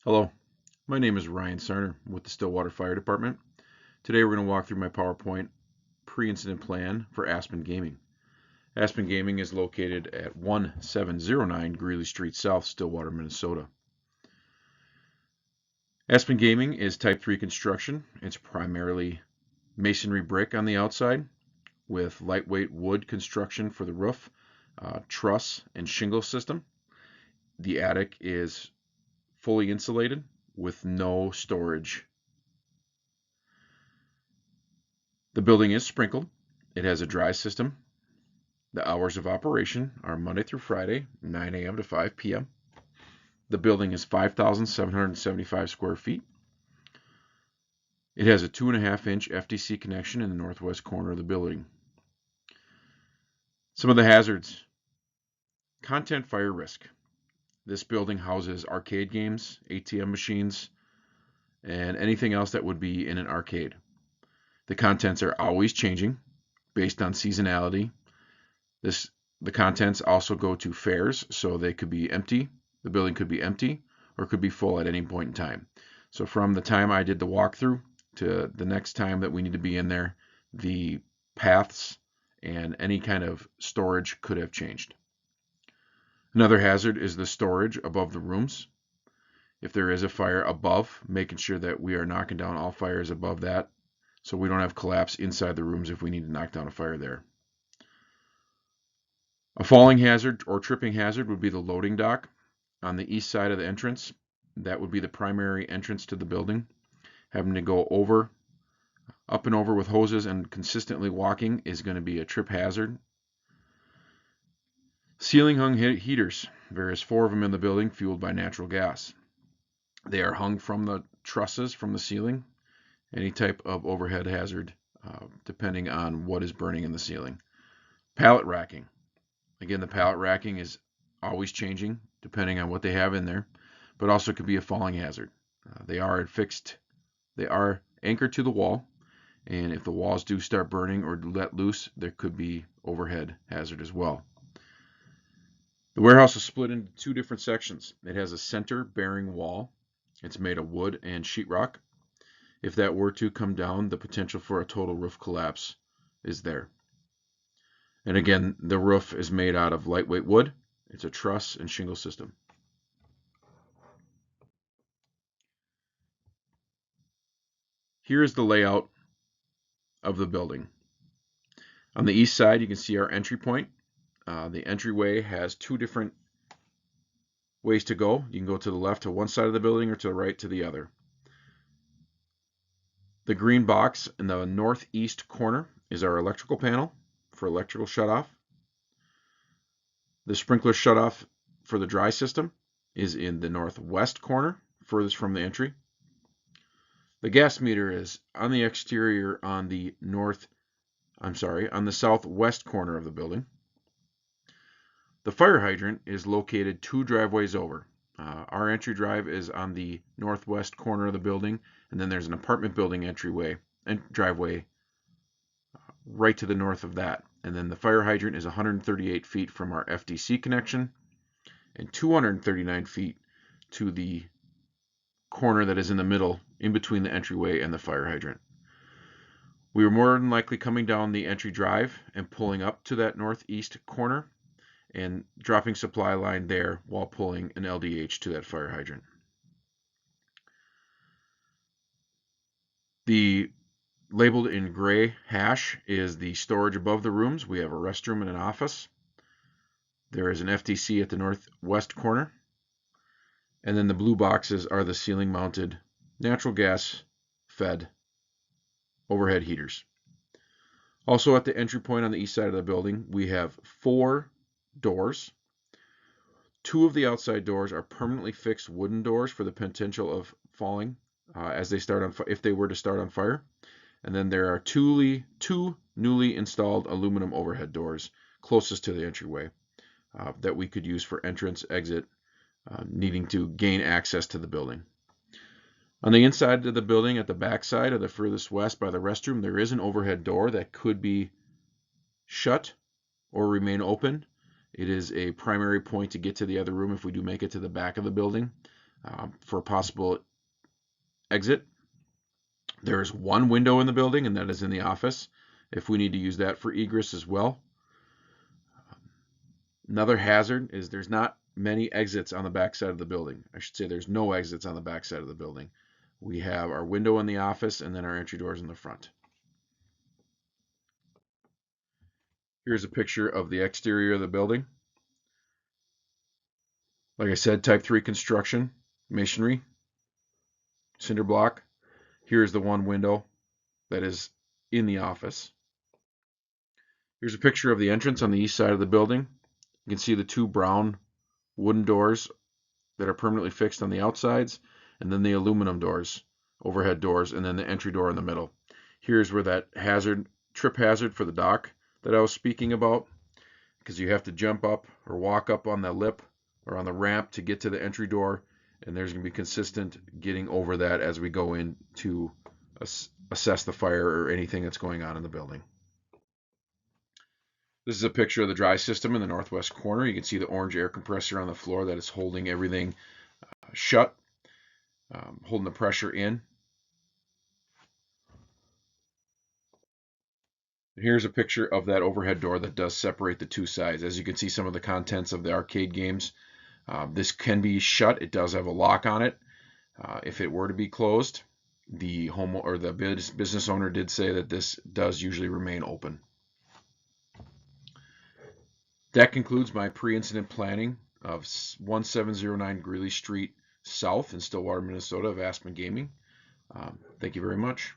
Hello, my name is Ryan Sarner with the Stillwater Fire Department. Today we're going to walk through my PowerPoint pre-incident plan for Aspen Gaming. Aspen Gaming is located at 1709 Greeley Street South, Stillwater, Minnesota. Aspen Gaming is Type 3 construction. It's primarily masonry brick on the outside with lightweight wood construction for the roof, truss, and shingle system. The attic is fully insulated with no storage. The building is sprinkled. It has a dry system. The hours of operation are Monday through Friday, 9 a.m. to 5 p.m. The building is 5,775 square feet. It has a 2.5-inch FDC connection in the northwest corner of the building. Some of the hazards. Content fire risk. This building houses arcade games, ATM machines, and anything else that would be in an arcade. The contents are always changing based on seasonality. The contents also go to fairs, so they could be empty. The building could be empty or could be full at any point in time. So from the time I did the walkthrough to the next time that we need to be in there, the paths and any kind of storage could have changed. Another hazard is the storage above the rooms. If there is a fire above, making sure that we are knocking down all fires above that so we don't have collapse inside the rooms if we need to knock down a fire there. A falling hazard or tripping hazard would be the loading dock on the east side of the entrance. That would be the primary entrance to the building. Having to go up and over with hoses and consistently walking is going to be a trip hazard. Ceiling hung heaters. There is 4 of them in the building, fueled by natural gas. They are hung from the trusses from the ceiling. Any type of overhead hazard, depending on what is burning in the ceiling. Pallet racking. Again, the pallet racking is always changing depending on what they have in there, but also could be a falling hazard. They are anchored to the wall, and if the walls do start burning or let loose, there could be overhead hazard as well. The warehouse is split into 2 different sections. It has a center bearing wall. It's made of wood and sheetrock. If that were to come down, the potential for a total roof collapse is there. And again, the roof is made out of lightweight wood. It's a truss and shingle system. Here is the layout of the building. On the east side, you can see our entry point. The entryway has 2 different ways to go. You can go to the left to one side of the building or to the right to the other. The green box in the northeast corner is our electrical panel for electrical shutoff. The sprinkler shutoff for the dry system is in the northwest corner, furthest from the entry. The gas meter is on the exterior on the southwest corner of the building. The fire hydrant is located 2 driveways over. Our entry drive is on the northwest corner of the building, and then there's an apartment building entryway and driveway right to the north of that. And then the fire hydrant is 138 feet from our FDC connection and 239 feet to the corner that is in the middle, in between the entryway and the fire hydrant. We are more than likely coming down the entry drive and pulling up to that northeast corner and dropping supply line there while pulling an LDH to that fire hydrant. The labeled in gray hash is the storage above the rooms. We have a restroom and an office. There is an FDC at the northwest corner. And then the blue boxes are the ceiling mounted natural gas fed overhead heaters. Also at the entry point on the east side of the building, we have 4 doors. 2 of the outside doors are permanently fixed wooden doors for the potential of falling as they start on if they were to start on fire. And then there are 2 newly installed aluminum overhead doors closest to the entryway that we could use for entrance, exit, needing to gain access to the building. On the inside of the building, at the back side of the furthest west by the restroom, there is an overhead door that could be shut or remain open. It is a primary point to get to the other room if we do make it to the back of the building. for a possible exit. There's one window in the building, and that is in the office, if we need to use that for egress as well. Another hazard is there's not many exits on the back side of the building. I should say there's no exits on the back side of the building. We have our window in the office and then our entry doors in the front. Here's a picture of the exterior of the building. Like I said, type 3 construction, masonry, cinder block. Here's the one window that is in the office. Here's a picture of the entrance on the east side of the building. You can see the two brown wooden doors that are permanently fixed on the outsides, and then the aluminum doors, overhead doors, and then the entry door in the middle. Here's where that trip hazard for the dock that I was speaking about, because you have to jump up or walk up on the lip or on the ramp to get to the entry door, and there's going to be consistent getting over that as we go in to assess the fire or anything that's going on in the building. This is a picture of the dry system in the northwest corner. You can see the orange air compressor on the floor that is holding everything shut, holding the pressure in. Here's a picture of that overhead door that does separate the two sides. As you can see, some of the contents of the arcade games. This can be shut. It does have a lock on it. If it were to be closed, the business owner did say that this does usually remain open. That concludes my pre-incident planning of 1709 Greeley Street South in Stillwater, Minnesota of Aspen Gaming. Thank you very much.